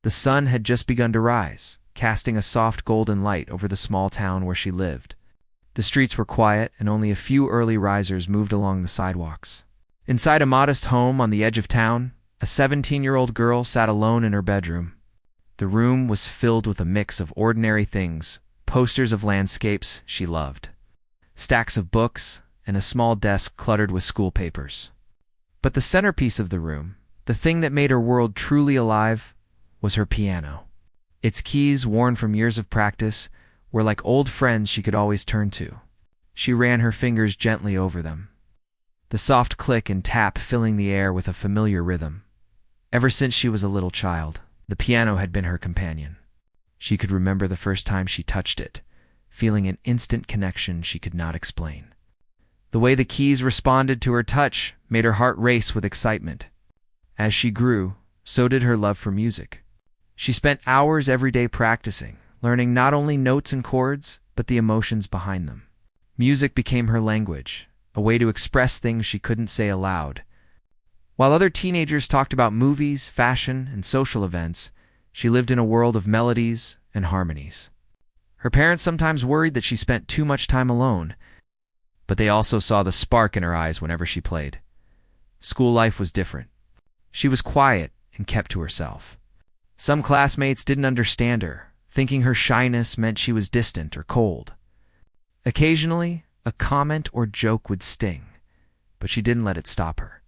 The sun had just begun to rise, casting a soft golden light over the small town where she lived. The streets were quiet, and only a few early risers moved along the sidewalks. Inside a modest home on the edge of town, a 17-year-old girl sat alone in her bedroom. The room was filled with a mix of ordinary things, posters of landscapes she loved, stacks of books, and a small desk cluttered with school papers. But the centerpiece of the room, the thing that made her world truly alive, was her piano. Its keys, worn from years of practice, were like old friends she could always turn to. She ran her fingers gently over them, the soft click and tap filling the air with a familiar rhythm. Ever since she was a little child, the piano had been her companion. She could remember the first time she touched it, feeling an instant connection she could not explain. The way the keys responded to her touch made her heart race with excitement. As she grew, so did her love for music. She spent hours every day practicing, learning not only notes and chords, but the emotions behind them. Music became her language, a way to express things she couldn't say aloud. While other teenagers talked about movies, fashion, and social events, she lived in a world of melodies and harmonies. Her parents sometimes worried that she spent too much time alone, but they also saw the spark in her eyes whenever she played. School life was different. She was quiet and kept to herself. Some classmates didn't understand her, thinking her shyness meant she was distant or cold. Occasionally, a comment or joke would sting, but she didn't let it stop her.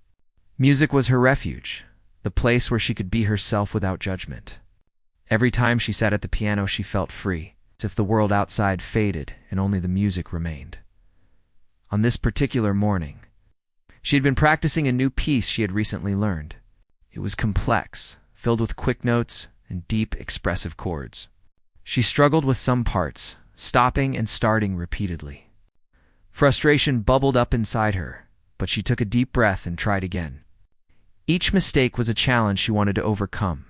Music was her refuge, the place where she could be herself without judgment. Every time she sat at the piano, she felt free, as if the world outside faded and only the music remained. On this particular morning, she had been practicing a new piece she had recently learned. It was complex, filled with quick notes and deep, expressive chords. She struggled with some parts, stopping and starting repeatedly. Frustration bubbled up inside her, but she took a deep breath and tried again. Each mistake was a challenge she wanted to overcome,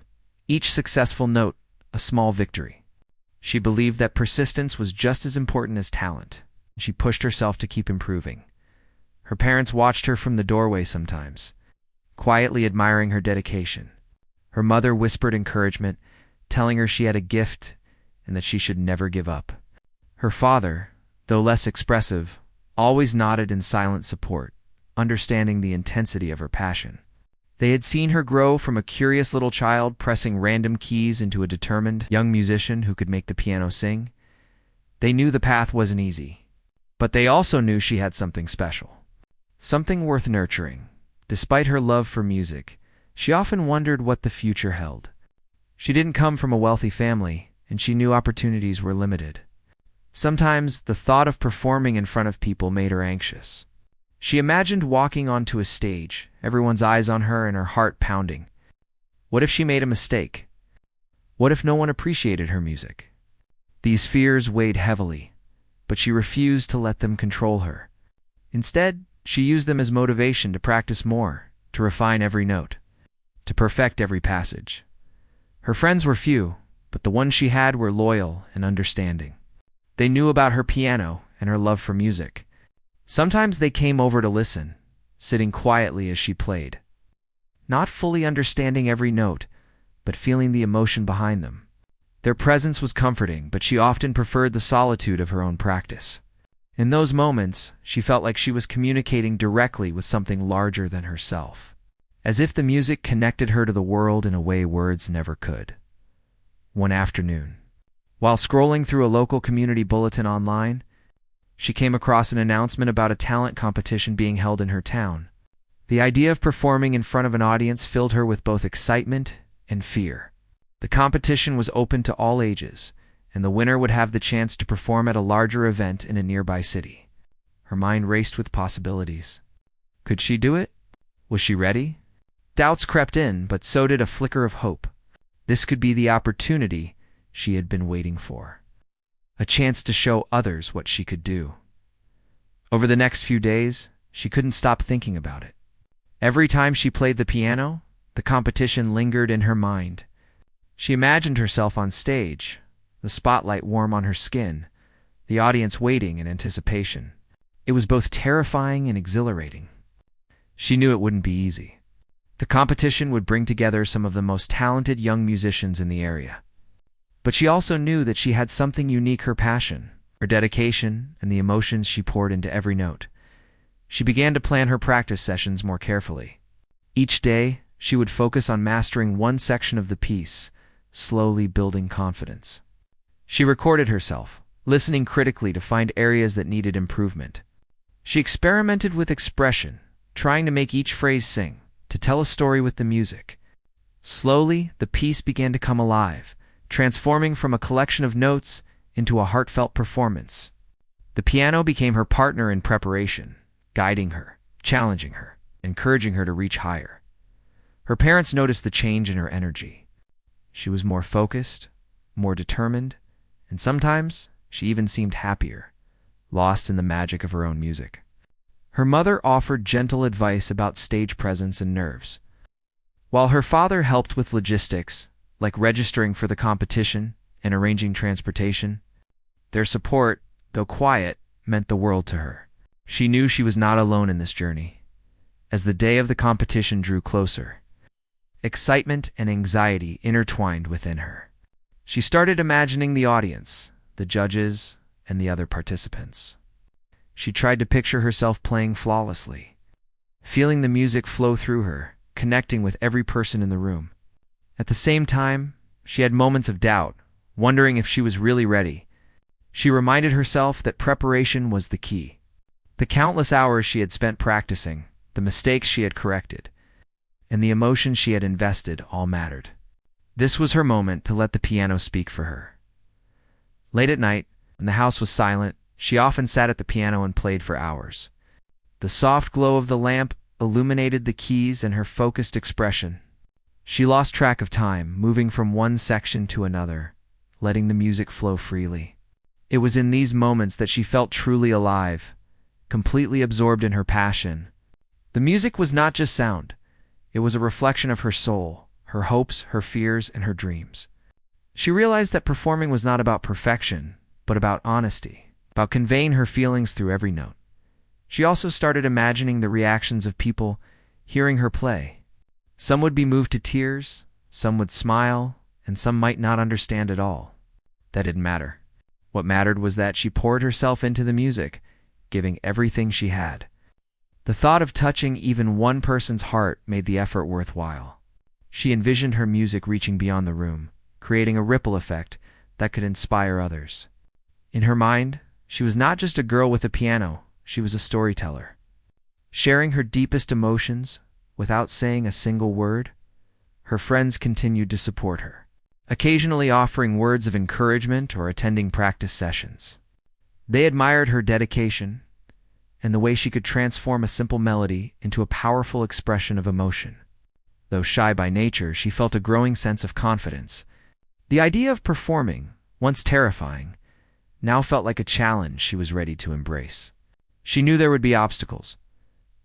each successful note a small victory. She believed that persistence was just as important as talent. She pushed herself to keep improving. Her parents watched her from the doorway sometimes, quietly admiring her dedication. Her mother whispered encouragement, telling her she had a gift and that she should never give up. Her father, though less expressive, always nodded in silent support, understanding the intensity of her passion. They had seen her grow from a curious little child pressing random keys into a determined young musician who could make the piano sing. They knew the path wasn't easy, but they also knew she had something special, something worth nurturing. Despite her love for music, she often wondered what the future held. She didn't come from a wealthy family, and she knew opportunities were limited. Sometimes the thought of performing in front of people made her anxious. She imagined walking onto a stage, everyone's eyes on her and her heart pounding. What if she made a mistake? What if no one appreciated her music? These fears weighed heavily, but she refused to let them control her. Instead, she used them as motivation to practice more, to refine every note, to perfect every passage. Her friends were few, but the ones she had were loyal and understanding. They knew about her piano and her love for music. Sometimes they came over to listen, sitting quietly as she played, not fully understanding every note, but feeling the emotion behind them. Their presence was comforting, but she often preferred the solitude of her own practice. In those moments, she felt like she was communicating directly with something larger than herself, as if the music connected her to the world in a way words never could. One afternoon, while scrolling through a local community bulletin online, she came across an announcement about a talent competition being held in her town. The idea of performing in front of an audience filled her with both excitement and fear. The competition was open to all ages, and the winner would have the chance to perform at a larger event in a nearby city. Her mind raced with possibilities. Could she do it? Was she ready? Doubts crept in, but so did a flicker of hope. This could be the opportunity she had been waiting for. A chance to show others what she could do. Over the next few days, she couldn't stop thinking about it. Every time she played the piano, the competition lingered in her mind. She imagined herself on stage, the spotlight warm on her skin, the audience waiting in anticipation. It was both terrifying and exhilarating. She knew it wouldn't be easy. The competition would bring together some of the most talented young musicians in the area. But she also knew that she had something unique: her passion, her dedication, and the emotions she poured into every note. She began to plan her practice sessions more carefully. Each day, she would focus on mastering one section of the piece, slowly building confidence. She recorded herself, listening critically to find areas that needed improvement. She experimented with expression, trying to make each phrase sing, to tell a story with the music. Slowly, the piece began to come alive, transforming from a collection of notes into a heartfelt performance. The piano became her partner in preparation, guiding her, challenging her, encouraging her to reach higher. Her parents noticed the change in her energy. She was more focused, more determined, and sometimes she even seemed happier, lost in the magic of her own music. Her mother offered gentle advice about stage presence and nerves, while her father helped with logistics, like registering for the competition and arranging transportation. Their support, though quiet, meant the world to her. She knew she was not alone in this journey. As the day of the competition drew closer, excitement and anxiety intertwined within her. She started imagining the audience, the judges, and the other participants. She tried to picture herself playing flawlessly, feeling the music flow through her, connecting with every person in the room. At the same time, she had moments of doubt, wondering if she was really ready. She reminded herself that preparation was the key. The countless hours she had spent practicing, the mistakes she had corrected, and the emotions she had invested all mattered. This was her moment to let the piano speak for her. Late at night, when the house was silent, she often sat at the piano and played for hours. The soft glow of the lamp illuminated the keys and her focused expression. She lost track of time, moving from one section to another, letting the music flow freely. It was in these moments that she felt truly alive, completely absorbed in her passion. The music was not just sound. It was a reflection of her soul, her hopes, her fears, and her dreams. She realized that performing was not about perfection, but about honesty, about conveying her feelings through every note. She also started imagining the reactions of people hearing her play. Some would be moved to tears, some would smile, and some might not understand at all. That didn't matter. What mattered was that she poured herself into the music, giving everything she had. The thought of touching even one person's heart made the effort worthwhile. She envisioned her music reaching beyond the room, creating a ripple effect that could inspire others. In her mind, she was not just a girl with a piano, she was a storyteller. Sharing her deepest emotions without saying a single word, her friends continued to support her, occasionally offering words of encouragement or attending practice sessions. They admired her dedication and the way she could transform a simple melody into a powerful expression of emotion. Though shy by nature, she felt a growing sense of confidence. The idea of performing, once terrifying, now felt like a challenge she was ready to embrace. She knew there would be obstacles,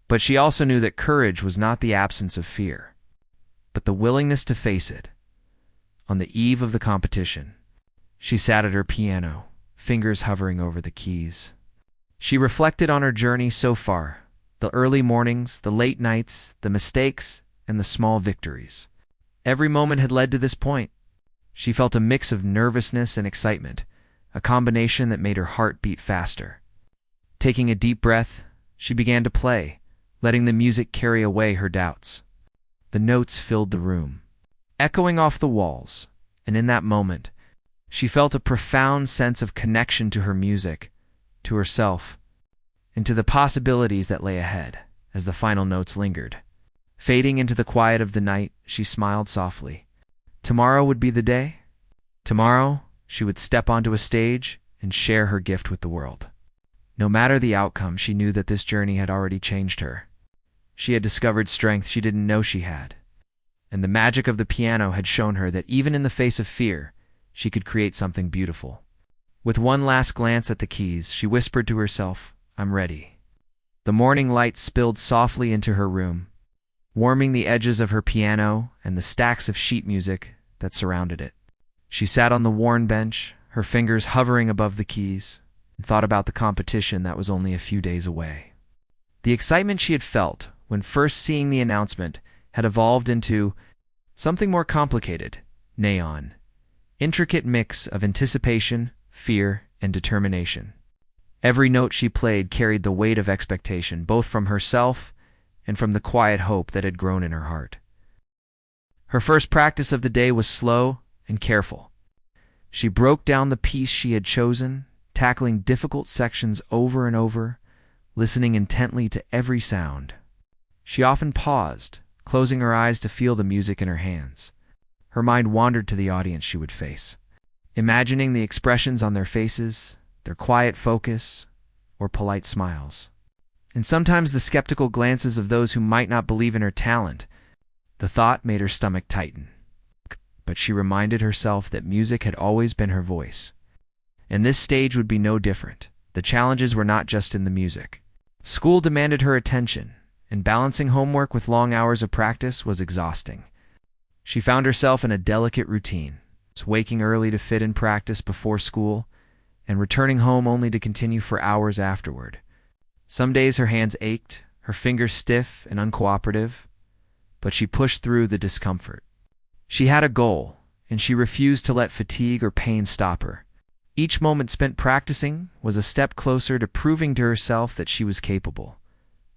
but she also knew that courage was not the absence of fear, but the willingness to face it. On the eve of the competition, she sat at her piano, fingers hovering over the keys. She reflected on her journey so far, the early mornings, the late nights, the mistakes, and the small victories. Every moment had led to this point. She felt a mix of nervousness and excitement, a combination that made her heart beat faster. Taking a deep breath, she began to play, letting the music carry away her doubts. The notes filled the room, echoing off the walls, and in that moment, she felt a profound sense of connection to her music, to herself, and to the possibilities that lay ahead as the final notes lingered. Fading into the quiet of the night, she smiled softly. Tomorrow would be the day. Tomorrow, she would step onto a stage and share her gift with the world. No matter the outcome, she knew that this journey had already changed her. She had discovered strength she didn't know she had, and the magic of the piano had shown her that even in the face of fear, she could create something beautiful. With one last glance at the keys, she whispered to herself, "I'm ready." The morning light spilled softly into her room, warming the edges of her piano and the stacks of sheet music that surrounded it. She sat on the worn bench, her fingers hovering above the keys, and thought about the competition that was only a few days away. The excitement she had felt when first seeing the announcement had evolved into something more complicated, neon, intricate mix of anticipation, fear, and determination. Every note she played carried the weight of expectation, both from herself and from the quiet hope that had grown in her heart. Her first practice of the day was slow and careful. She broke down the piece she had chosen, tackling difficult sections over and over, listening intently to every sound. She often paused, closing her eyes to feel the music in her hands. Her mind wandered to the audience she would face, imagining the expressions on their faces, their quiet focus, or polite smiles. And sometimes the skeptical glances of those who might not believe in her talent. The thought made her stomach tighten. But she reminded herself that music had always been her voice. And this stage would be no different. The challenges were not just in the music. School demanded her attention, and balancing homework with long hours of practice was exhausting. She found herself in a delicate routine, waking early to fit in practice before school, and returning home only to continue for hours afterward. Some days her hands ached, her fingers stiff and uncooperative, but she pushed through the discomfort. She had a goal, and she refused to let fatigue or pain stop her. Each moment spent practicing was a step closer to proving to herself that she was capable.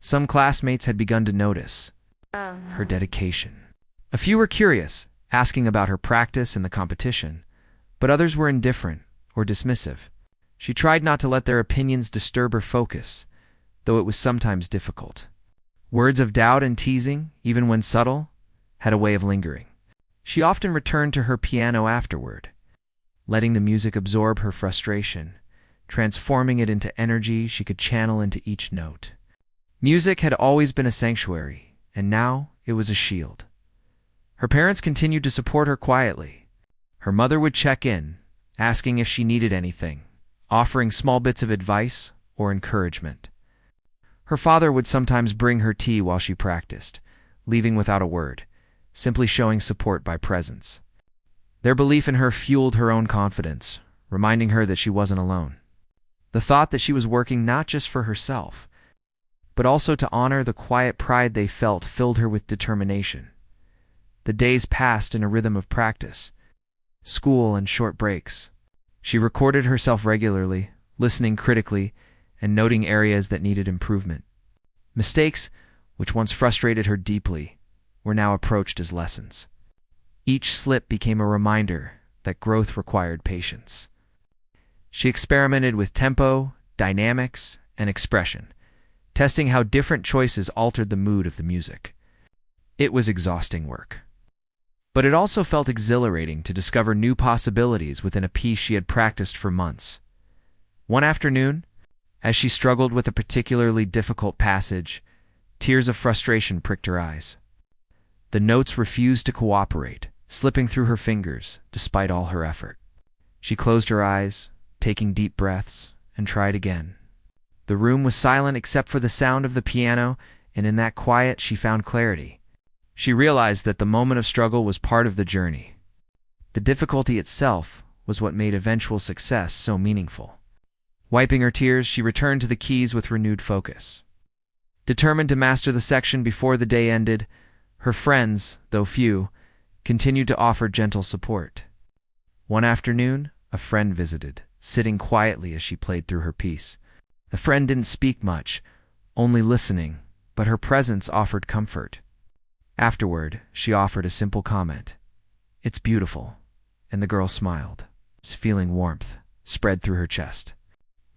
Some classmates had begun to notice her dedication. A few were curious, asking about her practice and the competition, but others were indifferent or dismissive. She tried not to let their opinions disturb her focus, though it was sometimes difficult. Words of doubt and teasing, even when subtle, had a way of lingering. She often returned to her piano afterward, letting the music absorb her frustration, transforming it into energy she could channel into each note. Music had always been a sanctuary, and now it was a shield. Her parents continued to support her quietly. Her mother would check in, asking if she needed anything, offering small bits of advice or encouragement. Her father would sometimes bring her tea while she practiced, leaving without a word, simply showing support by presence. Their belief in her fueled her own confidence, reminding her that she wasn't alone. The thought that she was working not just for herself, but also to honor the quiet pride they felt filled her with determination. The days passed in a rhythm of practice, school and short breaks. She recorded herself regularly, listening critically, and noting areas that needed improvement. Mistakes, which once frustrated her deeply, were now approached as lessons. Each slip became a reminder that growth required patience. She experimented with tempo, dynamics, and expression, testing how different choices altered the mood of the music. It was exhausting work. But it also felt exhilarating to discover new possibilities within a piece she had practiced for months. One afternoon, as she struggled with a particularly difficult passage, tears of frustration pricked her eyes. The notes refused to cooperate, slipping through her fingers despite all her effort. She closed her eyes, taking deep breaths, and tried again. The room was silent except for the sound of the piano, and in that quiet she found clarity. She realized that the moment of struggle was part of the journey. The difficulty itself was what made eventual success so meaningful. Wiping her tears, she returned to the keys with renewed focus. Determined to master the section before the day ended, her friends, though few, continued to offer gentle support. One afternoon, a friend visited, sitting quietly as she played through her piece. The friend didn't speak much, only listening, but her presence offered comfort. Afterward, she offered a simple comment. "It's beautiful," and the girl smiled, feeling warmth spread through her chest.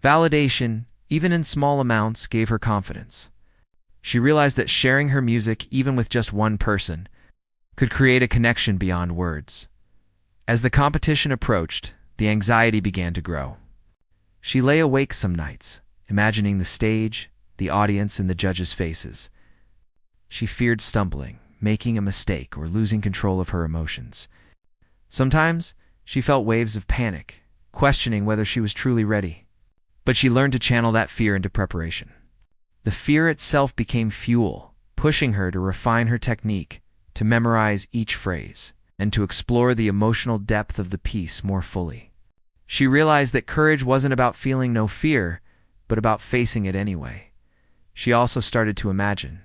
Validation, even in small amounts, gave her confidence. She realized that sharing her music, even with just one person, could create a connection beyond words. As the competition approached, the anxiety began to grow. She lay awake some nights, imagining the stage, the audience, and the judges' faces. She feared stumbling, making a mistake, or losing control of her emotions. Sometimes she felt waves of panic, questioning whether she was truly ready. But she learned to channel that fear into preparation. The fear itself became fuel, pushing her to refine her technique, to memorize each phrase, and to explore the emotional depth of the piece more fully. She realized that courage wasn't about feeling no fear, but about facing it anyway. She also started to imagine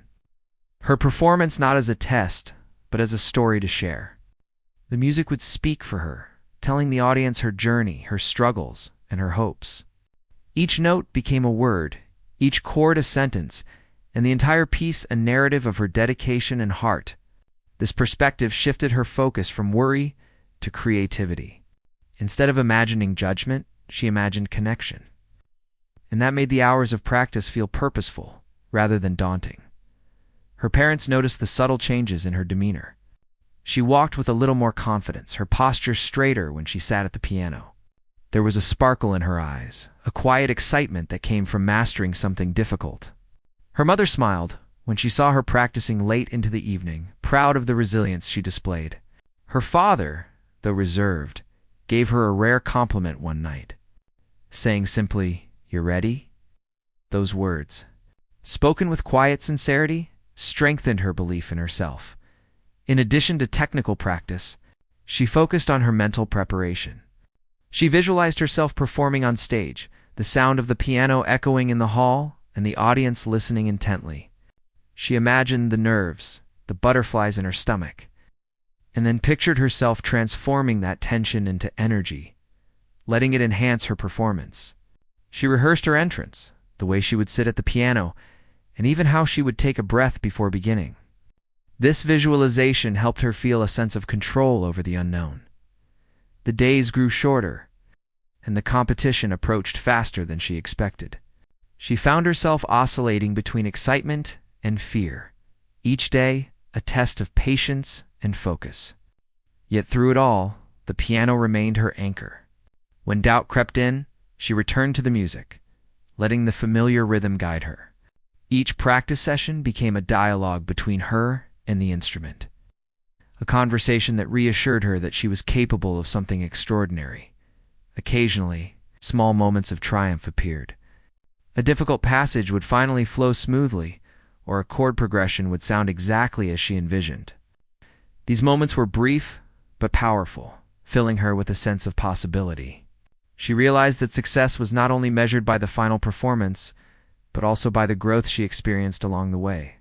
Her performance not as a test, but as a story to share. The music would speak for her, telling the audience her journey, her struggles, and her hopes. Each note became a word, each chord a sentence, and the entire piece a narrative of her dedication and heart. This perspective shifted her focus from worry to creativity. Instead of imagining judgment, she imagined connection. And that made the hours of practice feel purposeful rather than daunting. Her parents noticed the subtle changes in her demeanor. She walked with a little more confidence, her posture straighter when she sat at the piano. There was a sparkle in her eyes, a quiet excitement that came from mastering something difficult. Her mother smiled when she saw her practicing late into the evening, proud of the resilience she displayed. Her father, though reserved, gave her a rare compliment one night, saying simply, "You're ready?" Those words, spoken with quiet sincerity, strengthened her belief in herself. In addition to technical practice, she focused on her mental preparation. She visualized herself performing on stage, the sound of the piano echoing in the hall, and the audience listening intently. She imagined the nerves, the butterflies in her stomach, and then pictured herself transforming that tension into energy, letting it enhance her performance. She rehearsed her entrance, the way she would sit at the piano, and even how she would take a breath before beginning. This visualization helped her feel a sense of control over the unknown. The days grew shorter, and the competition approached faster than she expected. She found herself oscillating between excitement and fear, each day a test of patience and focus. Yet through it all, the piano remained her anchor. When doubt crept in, she returned to the music, letting the familiar rhythm guide her. Each practice session became a dialogue between her and the instrument, a conversation that reassured her that she was capable of something extraordinary. Occasionally, small moments of triumph appeared. A difficult passage would finally flow smoothly, or a chord progression would sound exactly as she envisioned. These moments were brief but powerful, filling her with a sense of possibility. She realized that success was not only measured by the final performance, but also by the growth she experienced along the way.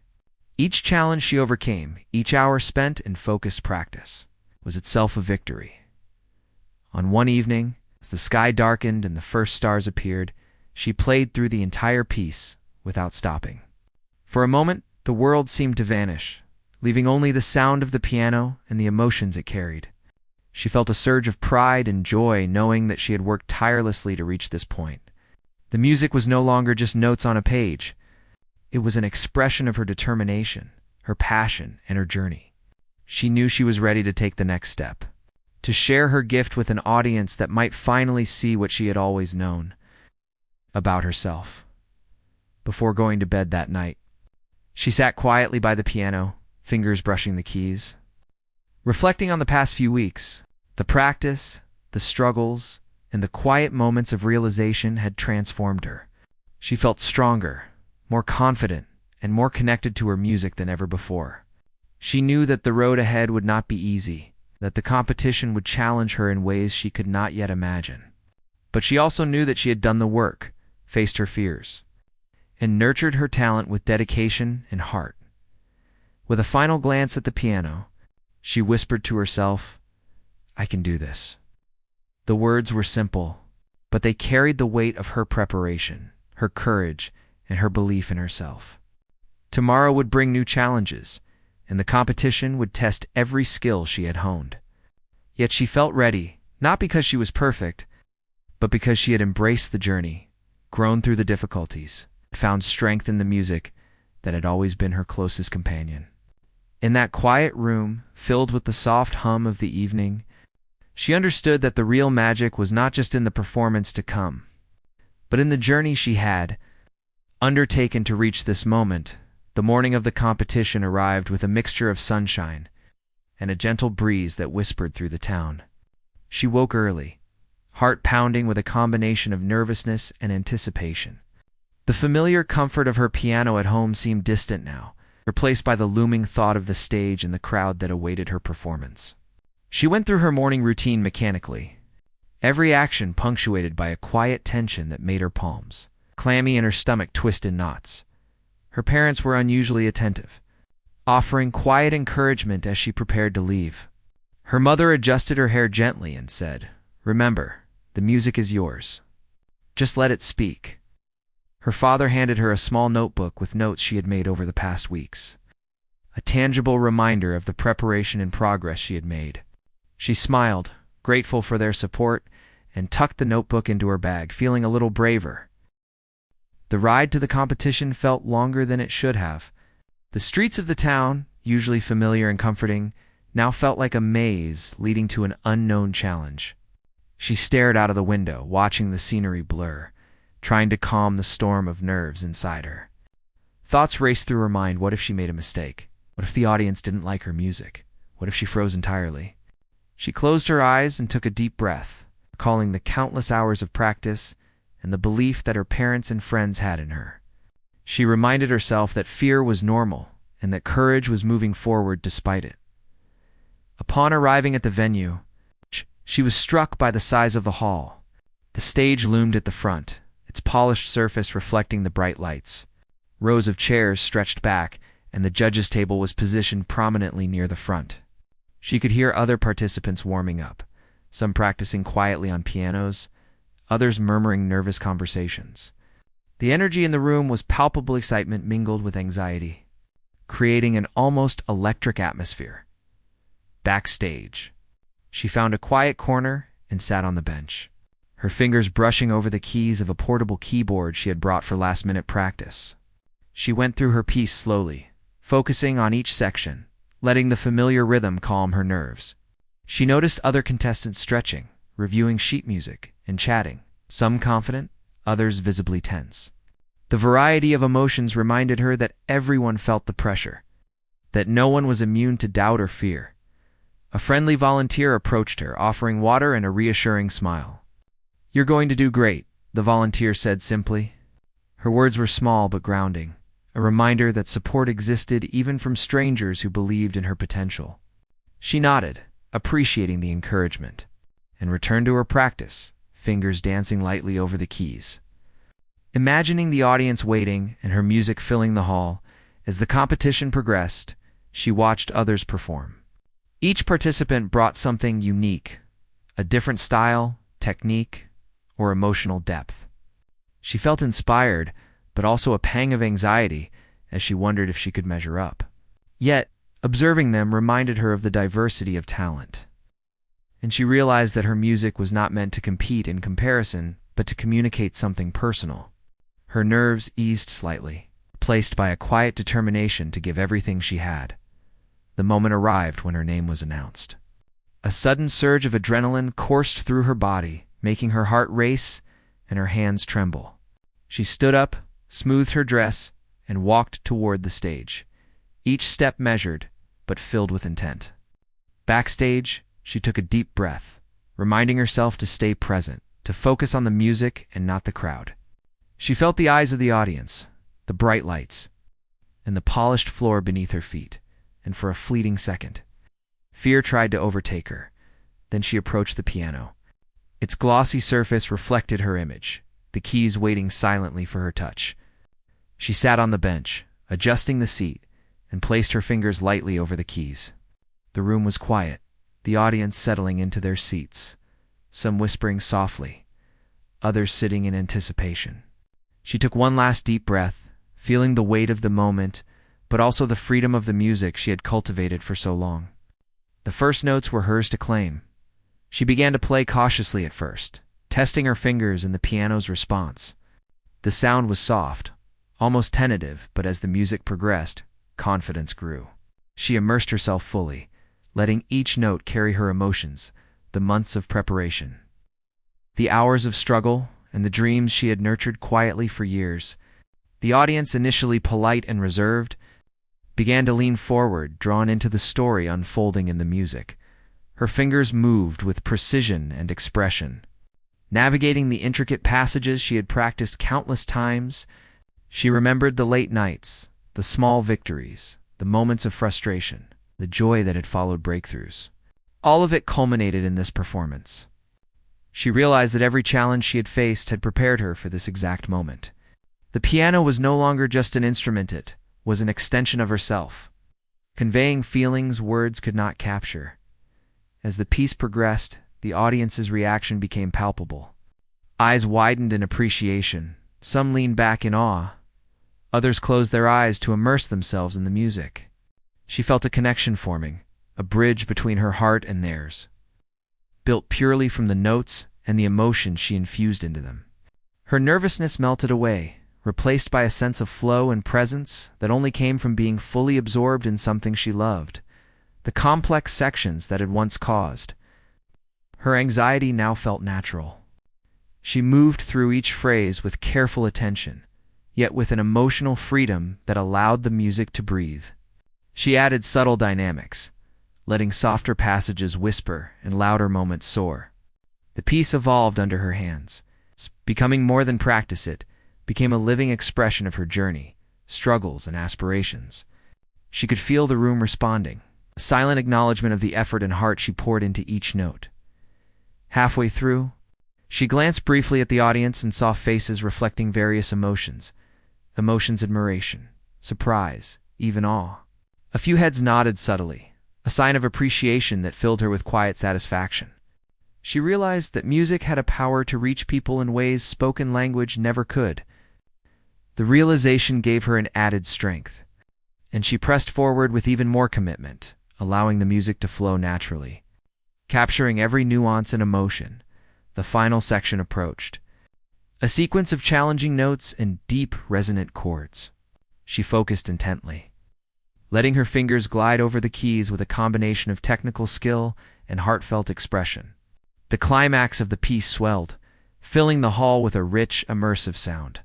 Each challenge she overcame, each hour spent in focused practice, was itself a victory. On one evening, as the sky darkened and the first stars appeared, she played through the entire piece without stopping. For a moment, the world seemed to vanish, leaving only the sound of the piano and the emotions it carried. She felt a surge of pride and joy knowing that she had worked tirelessly to reach this point. The music was no longer just notes on a page. It was an expression of her determination, her passion, and her journey. She knew she was ready to take the next step, to share her gift with an audience that might finally see what she had always known about herself. Before going to bed that night, she sat quietly by the piano, fingers brushing the keys, reflecting on the past few weeks. The practice, the struggles, and the quiet moments of realization had transformed her. She felt stronger, more confident, and more connected to her music than ever before. She knew that the road ahead would not be easy, that the competition would challenge her in ways she could not yet imagine. But she also knew that she had done the work, faced her fears, and nurtured her talent with dedication and heart. With a final glance at the piano, she whispered to herself, "I can do this." The words were simple, but they carried the weight of her preparation, her courage, and her belief in herself. Tomorrow would bring new challenges, and the competition would test every skill she had honed. Yet she felt ready, not because she was perfect, but because she had embraced the journey, grown through the difficulties, and found strength in the music that had always been her closest companion. In that quiet room, filled with the soft hum of the evening, she understood that the real magic was not just in the performance to come, but in the journey she had undertaken to reach this moment. The morning of the competition arrived with a mixture of sunshine and a gentle breeze that whispered through the town. She woke early, heart pounding with a combination of nervousness and anticipation. The familiar comfort of her piano at home seemed distant now, replaced by the looming thought of the stage and the crowd that awaited her performance. She went through her morning routine mechanically, every action punctuated by a quiet tension that made her palms clammy and her stomach twist in knots. Her parents were unusually attentive, offering quiet encouragement as she prepared to leave. Her mother adjusted her hair gently and said, "Remember, the music is yours. Just let it speak." Her father handed her a small notebook with notes she had made over the past weeks, a tangible reminder of the preparation and progress she had made. She smiled, grateful for their support, and tucked the notebook into her bag, feeling a little braver. The ride to the competition felt longer than it should have. The streets of the town, usually familiar and comforting, now felt like a maze leading to an unknown challenge. She stared out of the window, watching the scenery blur, trying to calm the storm of nerves inside her. Thoughts raced through her mind. What if she made a mistake? What if the audience didn't like her music? What if she froze entirely? She closed her eyes and took a deep breath, recalling the countless hours of practice and the belief that her parents and friends had in her. She reminded herself that fear was normal and that courage was moving forward despite it. Upon arriving at the venue, she was struck by the size of the hall. The stage loomed at the front, its polished surface reflecting the bright lights. Rows of chairs stretched back, and the judges' table was positioned prominently near the front. She could hear other participants warming up, some practicing quietly on pianos, others murmuring nervous conversations. The energy in the room was palpable excitement mingled with anxiety, creating an almost electric atmosphere. Backstage, she found a quiet corner and sat on the bench, her fingers brushing over the keys of a portable keyboard she had brought for last-minute practice. She went through her piece slowly, focusing on each section, letting the familiar rhythm calm her nerves. She noticed other contestants stretching, reviewing sheet music, and chatting, some confident, others visibly tense. The variety of emotions reminded her that everyone felt the pressure, that no one was immune to doubt or fear. A friendly volunteer approached her, offering water and a reassuring smile. "You're going to do great," the volunteer said simply. Her words were small but grounding, a reminder that support existed even from strangers who believed in her potential. She nodded, appreciating the encouragement, and returned to her practice, fingers dancing lightly over the keys. Imagining the audience waiting and her music filling the hall, as the competition progressed, she watched others perform. Each participant brought something unique, a different style, technique, or emotional depth. She felt inspired, but also a pang of anxiety as she wondered if she could measure up. Yet, observing them reminded her of the diversity of talent, and she realized that her music was not meant to compete in comparison, but to communicate something personal. Her nerves eased slightly, replaced by a quiet determination to give everything she had. The moment arrived when her name was announced. A sudden surge of adrenaline coursed through her body, making her heart race and her hands tremble. She stood up, smoothed her dress, and walked toward the stage, each step measured, but filled with intent. Backstage, she took a deep breath, reminding herself to stay present, to focus on the music and not the crowd. She felt the eyes of the audience, the bright lights, and the polished floor beneath her feet, and for a fleeting second, fear tried to overtake her. Then she approached the piano. Its glossy surface reflected her image, the keys waiting silently for her touch. She sat on the bench, adjusting the seat, and placed her fingers lightly over the keys. The room was quiet, the audience settling into their seats, some whispering softly, others sitting in anticipation. She took one last deep breath, feeling the weight of the moment, but also the freedom of the music she had cultivated for so long. The first notes were hers to claim. She began to play cautiously at first, testing her fingers in the piano's response. The sound was soft, almost tentative, but as the music progressed, confidence grew. She immersed herself fully, letting each note carry her emotions, the months of preparation, the hours of struggle, and the dreams she had nurtured quietly for years. The audience, initially polite and reserved, began to lean forward, drawn into the story unfolding in the music. Her fingers moved with precision and expression, navigating the intricate passages she had practiced countless times. She remembered the late nights, the small victories, the moments of frustration, the joy that had followed breakthroughs. All of it culminated in this performance. She realized that every challenge she had faced had prepared her for this exact moment. The piano was no longer just an instrument, it was an extension of herself, conveying feelings words could not capture. As the piece progressed, the audience's reaction became palpable. Eyes widened in appreciation, some leaned back in awe, others closed their eyes to immerse themselves in the music. She felt a connection forming, a bridge between her heart and theirs, built purely from the notes and the emotion she infused into them. Her nervousness melted away, replaced by a sense of flow and presence that only came from being fully absorbed in something she loved. The complex sections that had once caused her anxiety now felt natural. She moved through each phrase with careful attention, yet with an emotional freedom that allowed the music to breathe. She added subtle dynamics, letting softer passages whisper and louder moments soar. The piece evolved under her hands, becoming more than practice. It became a living expression of her journey, struggles, and aspirations. She could feel the room responding, a silent acknowledgement of the effort and heart she poured into each note. Halfway through, she glanced briefly at the audience and saw faces reflecting various emotions. Admiration, surprise, even awe. A few heads nodded subtly, a sign of appreciation that filled her with quiet satisfaction. She realized that music had a power to reach people in ways spoken language never could. The realization gave her an added strength, and she pressed forward with even more commitment, allowing the music to flow naturally. Capturing every nuance and emotion, the final section approached. A sequence of challenging notes and deep, resonant chords. She focused intently, letting her fingers glide over the keys with a combination of technical skill and heartfelt expression. The climax of the piece swelled, filling the hall with a rich, immersive sound.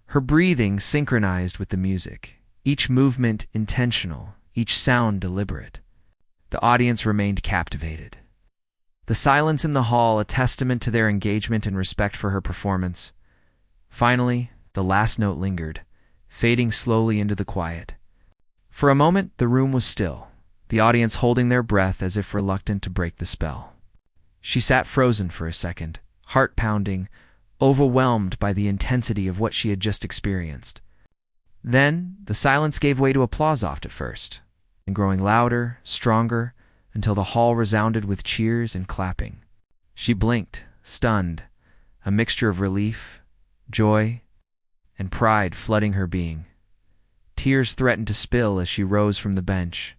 Her breathing synchronized with the music, each movement intentional, each sound deliberate. The audience remained captivated, the silence in the hall a testament to their engagement and respect for her performance. Finally, the last note lingered, fading slowly into the quiet. For a moment, the room was still, the audience holding their breath as if reluctant to break the spell. She sat frozen for a second, heart pounding, overwhelmed by the intensity of what she had just experienced. Then, the silence gave way to applause oft at first, and growing louder, stronger, until the hall resounded with cheers and clapping. She blinked, stunned, a mixture of relief, joy, and pride flooding her being. Tears threatened to spill as she rose from the bench,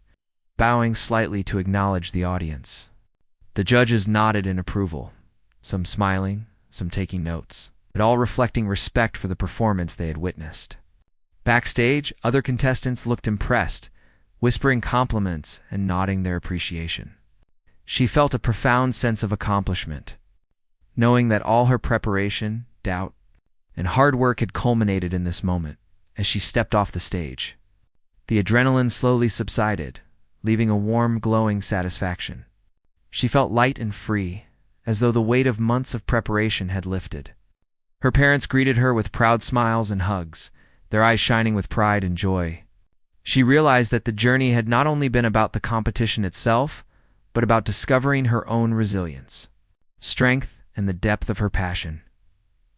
bowing slightly to acknowledge the audience. The judges nodded in approval, some smiling, some taking notes, but all reflecting respect for the performance they had witnessed. Backstage, other contestants looked impressed, whispering compliments and nodding their appreciation. She felt a profound sense of accomplishment, knowing that all her preparation, doubt, and hard work had culminated in this moment as she stepped off the stage. The adrenaline slowly subsided, leaving a warm, glowing satisfaction. She felt light and free, as though the weight of months of preparation had lifted. Her parents greeted her with proud smiles and hugs, their eyes shining with pride and joy. She realized that the journey had not only been about the competition itself, but about discovering her own resilience, strength, and the depth of her passion.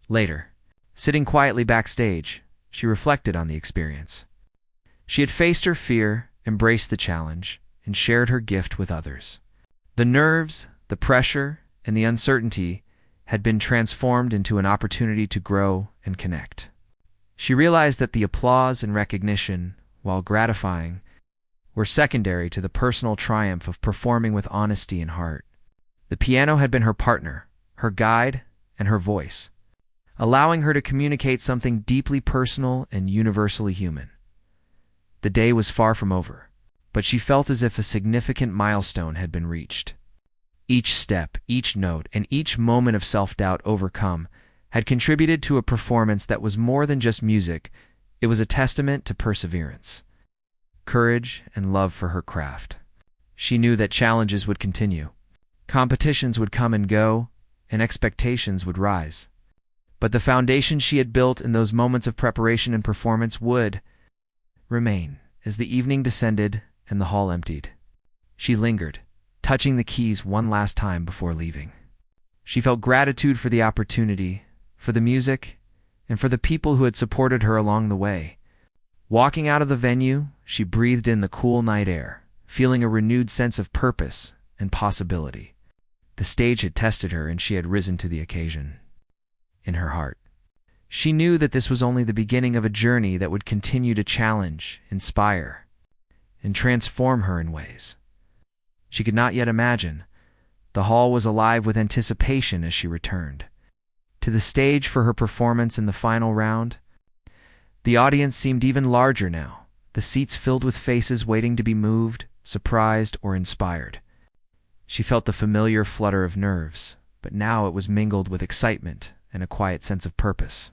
Later, sitting quietly backstage, she reflected on the experience. She had faced her fear, embraced the challenge, and shared her gift with others. The nerves, the pressure, and the uncertainty had been transformed into an opportunity to grow and connect. She realized that the applause and recognition, while gratifying, were secondary to the personal triumph of performing with honesty and heart. The piano had been her partner, her guide, and her voice, allowing her to communicate something deeply personal and universally human. The day was far from over, but she felt as if a significant milestone had been reached. Each step, each note, and each moment of self-doubt overcome had contributed to a performance that was more than just music. It was a testament to perseverance, courage, and love for her craft. She knew that challenges would continue. Competitions would come and go, and expectations would rise. But the foundation she had built in those moments of preparation and performance would remain. As the evening descended and the hall emptied, she lingered, touching the keys one last time before leaving. She felt gratitude for the opportunity, for the music, and for the people who had supported her along the way. Walking out of the venue, she breathed in the cool night air, feeling a renewed sense of purpose and possibility. The stage had tested her, and she had risen to the occasion. In her heart, she knew that this was only the beginning of a journey that would continue to challenge, inspire, and transform her in ways she could not yet imagine. The hall was alive with anticipation as she returned to the stage for her performance in the final round. The audience seemed even larger now, the seats filled with faces waiting to be moved, surprised, or inspired. She felt the familiar flutter of nerves, but now it was mingled with excitement and a quiet sense of purpose.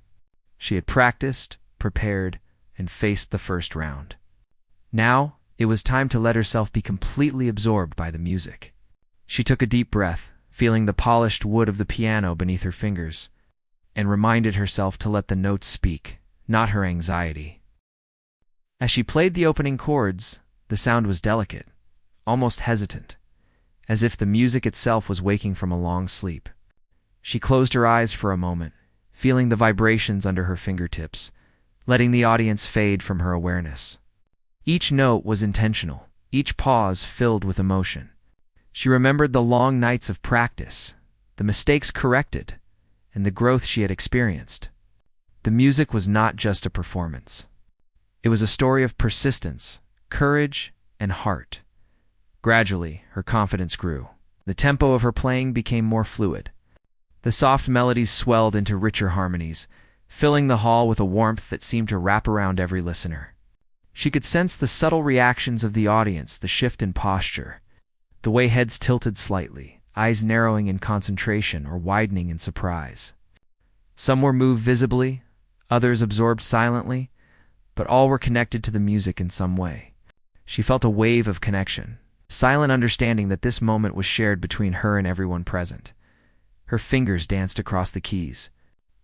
She had practiced, prepared, and faced the first round. Now, it was time to let herself be completely absorbed by the music. She took a deep breath, feeling the polished wood of the piano beneath her fingers, and reminded herself to let the notes speak, not her anxiety. As she played the opening chords, the sound was delicate, almost hesitant, as if the music itself was waking from a long sleep. She closed her eyes for a moment, feeling the vibrations under her fingertips, letting the audience fade from her awareness. Each note was intentional, each pause filled with emotion. She remembered the long nights of practice, the mistakes corrected, and the growth she had experienced. The music was not just a performance. It was a story of persistence, courage, and heart. Gradually, her confidence grew. The tempo of her playing became more fluid. The soft melodies swelled into richer harmonies, filling the hall with a warmth that seemed to wrap around every listener. She could sense the subtle reactions of the audience, the shift in posture, the way heads tilted slightly, eyes narrowing in concentration or widening in surprise. Some were moved visibly, others absorbed silently, but all were connected to the music in some way. She felt a wave of connection, silent understanding that this moment was shared between her and everyone present. Her fingers danced across the keys,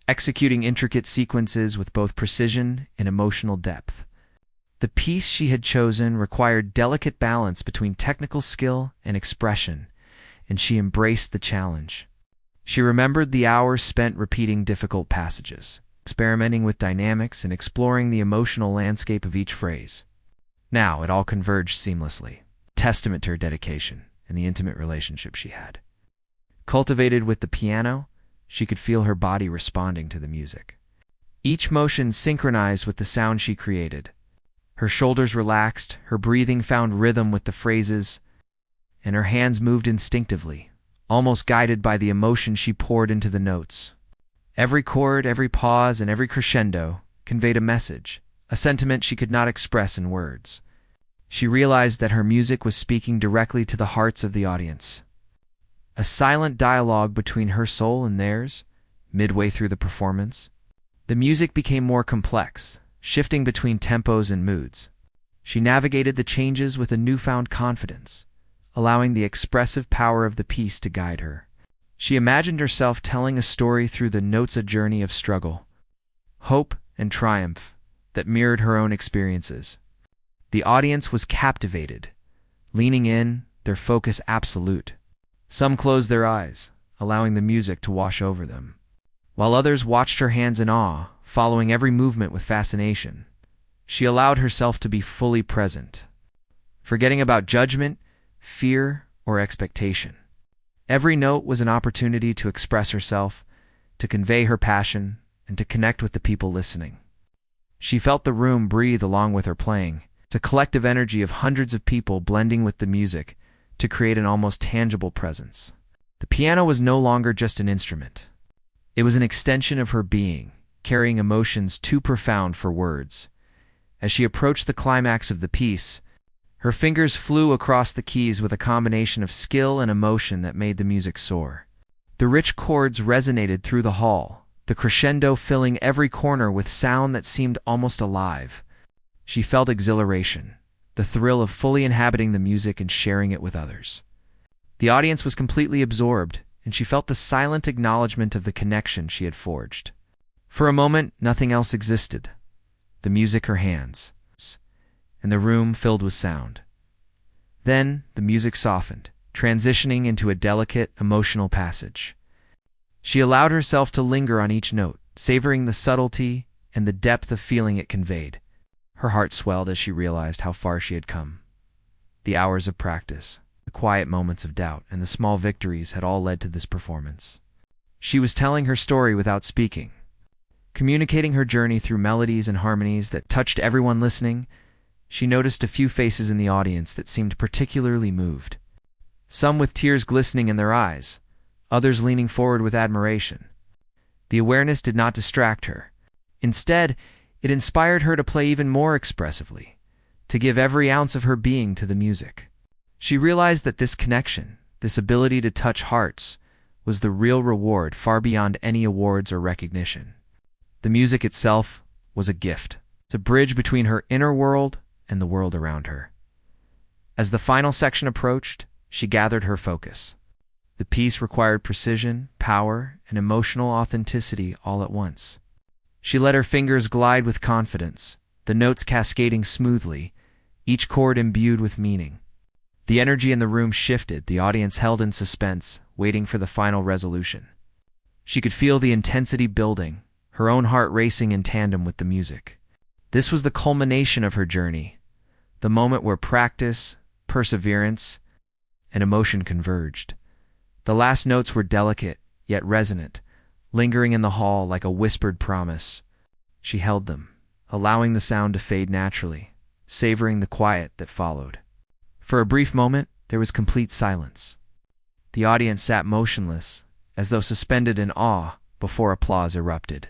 executing intricate sequences with both precision and emotional depth. The piece she had chosen required delicate balance between technical skill and expression, and she embraced the challenge. She remembered the hours spent repeating difficult passages, experimenting with dynamics, and exploring the emotional landscape of each phrase. Now it all converged seamlessly, testament to her dedication and the intimate relationship she had. Cultivated with the piano, she could feel her body responding to the music. Each motion synchronized with the sound she created. Her shoulders relaxed, her breathing found rhythm with the phrases, and her hands moved instinctively, almost guided by the emotion she poured into the notes. Every chord, every pause, and every crescendo conveyed a message, a sentiment she could not express in words. She realized that her music was speaking directly to the hearts of the audience. A silent dialogue between her soul and theirs, midway through the performance. The music became more complex, shifting between tempos and moods. She navigated the changes with a newfound confidence, allowing the expressive power of the piece to guide her. She imagined herself telling a story through the notes, a journey of struggle, hope, and triumph that mirrored her own experiences. The audience was captivated, leaning in, their focus absolute. Some closed their eyes, allowing the music to wash over them, while others watched her hands in awe, following every movement with fascination. She allowed herself to be fully present, forgetting about judgment, fear, or expectation. Every note was an opportunity to express herself, to convey her passion, and to connect with the people listening. She felt the room breathe along with her playing. It's a collective energy of hundreds of people blending with the music to create an almost tangible presence. The piano was no longer just an instrument. It was an extension of her being, carrying emotions too profound for words. As she approached the climax of the piece, her fingers flew across the keys with a combination of skill and emotion that made the music soar. The rich chords resonated through the hall, the crescendo filling every corner with sound that seemed almost alive. She felt exhilaration, the thrill of fully inhabiting the music and sharing it with others. The audience was completely absorbed, and she felt the silent acknowledgement of the connection she had forged. For a moment, nothing else existed. The music, her hands, and the room filled with sound. Then, the music softened, transitioning into a delicate, emotional passage. She allowed herself to linger on each note, savoring the subtlety and the depth of feeling it conveyed. Her heart swelled as she realized how far she had come. The hours of practice, the quiet moments of doubt, and the small victories had all led to this performance. She was telling her story without speaking, communicating her journey through melodies and harmonies that touched everyone listening. She noticed a few faces in the audience that seemed particularly moved, some with tears glistening in their eyes, others leaning forward with admiration. The awareness did not distract her. Instead, it inspired her to play even more expressively, to give every ounce of her being to the music. She realized that this connection, this ability to touch hearts, was the real reward far beyond any awards or recognition. The music itself was a gift, a bridge between her inner world and the world around her. As the final section approached, she gathered her focus. The piece required precision, power, and emotional authenticity all at once. She let her fingers glide with confidence, the notes cascading smoothly, each chord imbued with meaning. The energy in the room shifted, the audience held in suspense, waiting for the final resolution. She could feel the intensity building, her own heart racing in tandem with the music. This was the culmination of her journey, the moment where practice, perseverance, and emotion converged. The last notes were delicate, yet resonant, lingering in the hall like a whispered promise. She held them, allowing the sound to fade naturally, savoring the quiet that followed. For a brief moment, there was complete silence. The audience sat motionless, as though suspended in awe, before applause erupted.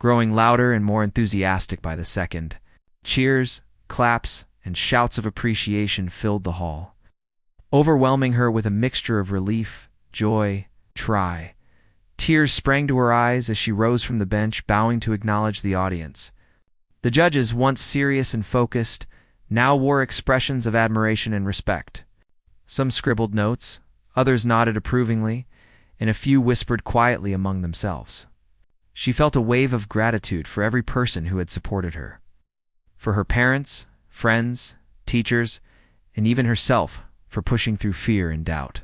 Growing louder and more enthusiastic by the second, cheers, claps, and shouts of appreciation filled the hall, overwhelming her with a mixture of relief, joy, triumph. Tears sprang to her eyes as she rose from the bench, bowing to acknowledge the audience. The judges, once serious and focused, now wore expressions of admiration and respect. Some scribbled notes, others nodded approvingly, and a few whispered quietly among themselves. She felt a wave of gratitude for every person who had supported her. For her parents, friends, teachers, and even herself for pushing through fear and doubt.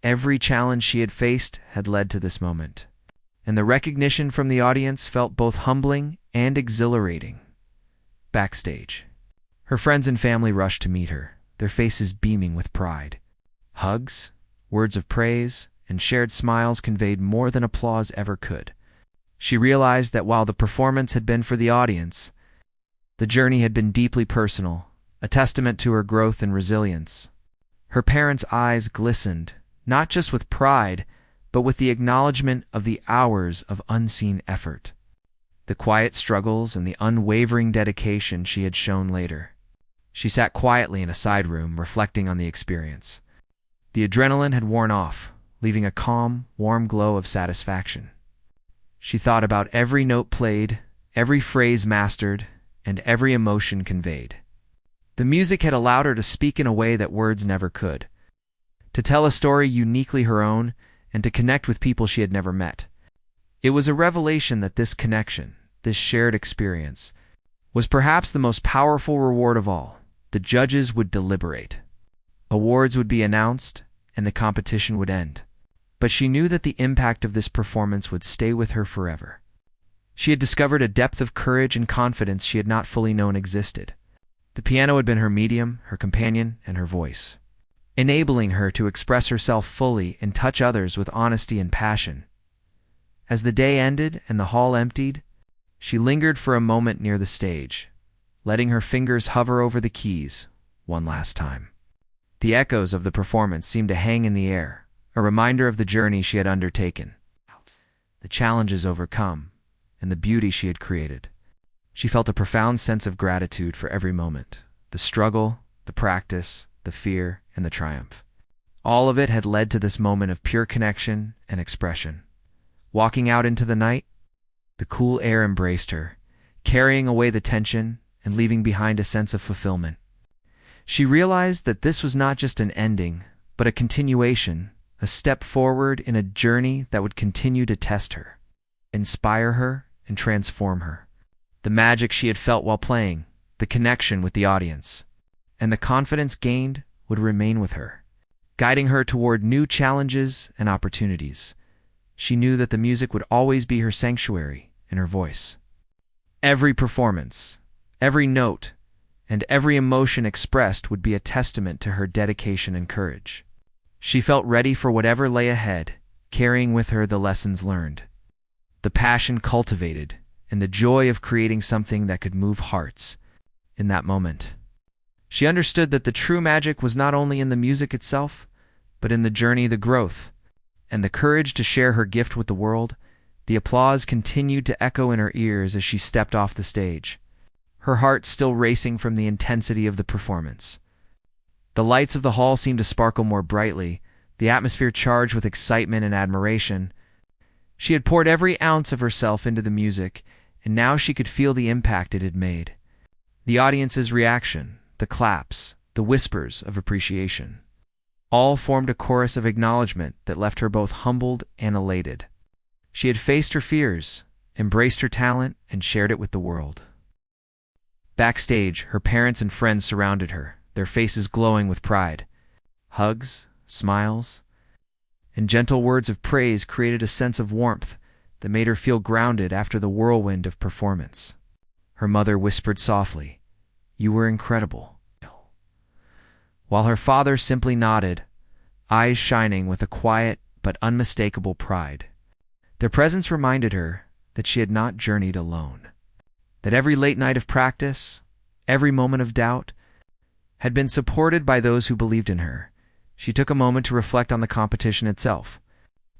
Every challenge she had faced had led to this moment, and the recognition from the audience felt both humbling and exhilarating. Backstage, her friends and family rushed to meet her, their faces beaming with pride. Hugs, words of praise, and shared smiles conveyed more than applause ever could. She realized that while the performance had been for the audience, the journey had been deeply personal, a testament to her growth and resilience. Her parents' eyes glistened, not just with pride, but with the acknowledgement of the hours of unseen effort, the quiet struggles and the unwavering dedication she had shown later. She sat quietly in a side room, reflecting on the experience. The adrenaline had worn off, leaving a calm, warm glow of satisfaction. She thought about every note played, every phrase mastered, and every emotion conveyed. The music had allowed her to speak in a way that words never could, to tell a story uniquely her own, and to connect with people she had never met. It was a revelation that this connection, this shared experience, was perhaps the most powerful reward of all. The judges would deliberate. Awards would be announced, and the competition would end. But she knew that the impact of this performance would stay with her forever. She had discovered a depth of courage and confidence she had not fully known existed. The piano had been her medium, her companion, and her voice, enabling her to express herself fully and touch others with honesty and passion. As the day ended and the hall emptied, she lingered for a moment near the stage, letting her fingers hover over the keys one last time. The echoes of the performance seemed to hang in the air, a reminder of the journey she had undertaken, the challenges overcome, and the beauty she had created. She felt a profound sense of gratitude for every moment, the struggle, the practice, the fear, and the triumph. All of it had led to this moment of pure connection and expression. Walking out into the night, the cool air embraced her, carrying away the tension and leaving behind a sense of fulfillment. She realized that this was not just an ending, but a continuation, a step forward in a journey that would continue to test her, inspire her, and transform her. The magic she had felt while playing, the connection with the audience, and the confidence gained would remain with her, guiding her toward new challenges and opportunities. She knew that the music would always be her sanctuary and her voice. Every performance, Every note and every emotion expressed would be a testament to her dedication and courage. She felt ready for whatever lay ahead, carrying with her the lessons learned, the passion cultivated, and the joy of creating something that could move hearts. In that moment, she understood that the true magic was not only in the music itself, but in the journey, the growth, and the courage to share her gift with the world. The applause continued to echo in her ears as she stepped off the stage, her heart still racing from the intensity of the performance. The lights of the hall seemed to sparkle more brightly, the atmosphere charged with excitement and admiration. She had poured every ounce of herself into the music, and now she could feel the impact it had made. The audience's reaction, the claps, the whispers of appreciation, all formed a chorus of acknowledgement that left her both humbled and elated. She had faced her fears, embraced her talent, and shared it with the world. Backstage, her parents and friends surrounded her, their faces glowing with pride. Hugs, smiles, and gentle words of praise created a sense of warmth that made her feel grounded after the whirlwind of performance. Her mother whispered softly, "You were incredible," while her father simply nodded, eyes shining with a quiet but unmistakable pride. Their presence reminded her that she had not journeyed alone, that every late night of practice, every moment of doubt, had been supported by those who believed in her. She took a moment to reflect on the competition itself.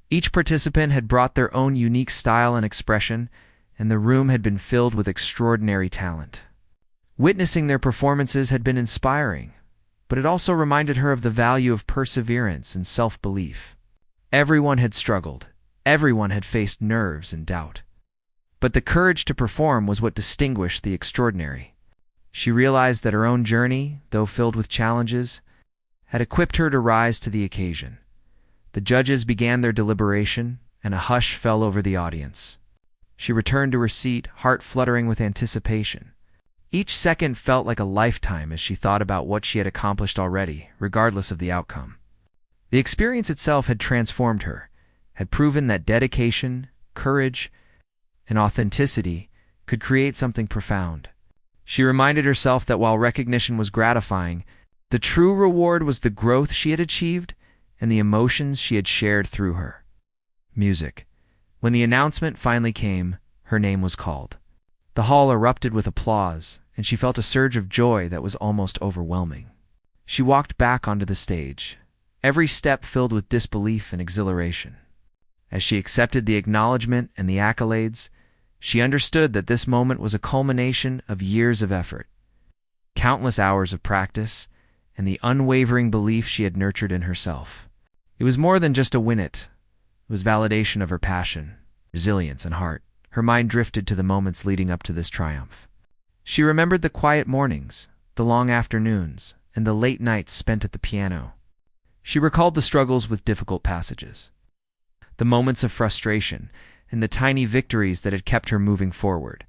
Each participant had brought their own unique style and expression, and the room had been filled with extraordinary talent. Witnessing their performances had been inspiring, but it also reminded her of the value of perseverance and self-belief. Everyone had struggled, everyone had faced nerves and doubt. But the courage to perform was what distinguished the extraordinary. She realized that her own journey, though filled with challenges, had equipped her to rise to the occasion. The judges began their deliberation, and a hush fell over the audience. She returned to her seat, heart fluttering with anticipation. Each second felt like a lifetime as she thought about what she had accomplished already, regardless of the outcome. The experience itself had transformed her, had proven that dedication, courage, and authenticity could create something profound. She reminded herself that while recognition was gratifying, the true reward was the growth she had achieved and the emotions she had shared through her music. When the announcement finally came, her name was called. The hall erupted with applause, and she felt a surge of joy that was almost overwhelming. She walked back onto the stage, every step filled with disbelief and exhilaration. As she accepted the acknowledgement and the accolades, she understood that this moment was a culmination of years of effort, countless hours of practice, and the unwavering belief she had nurtured in herself. It was more than just a win. It was validation of her passion, resilience, and heart. Her mind drifted to the moments leading up to this triumph. She remembered the quiet mornings, the long afternoons, and the late nights spent at the piano. She recalled the struggles with difficult passages, the moments of frustration, and the tiny victories that had kept her moving forward.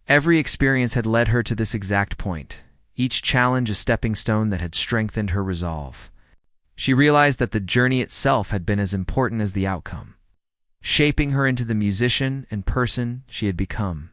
Every experience had led her to this exact point, each challenge a stepping stone that had strengthened her resolve. She realized that the journey itself had been as important as the outcome, shaping her into the musician and person she had become.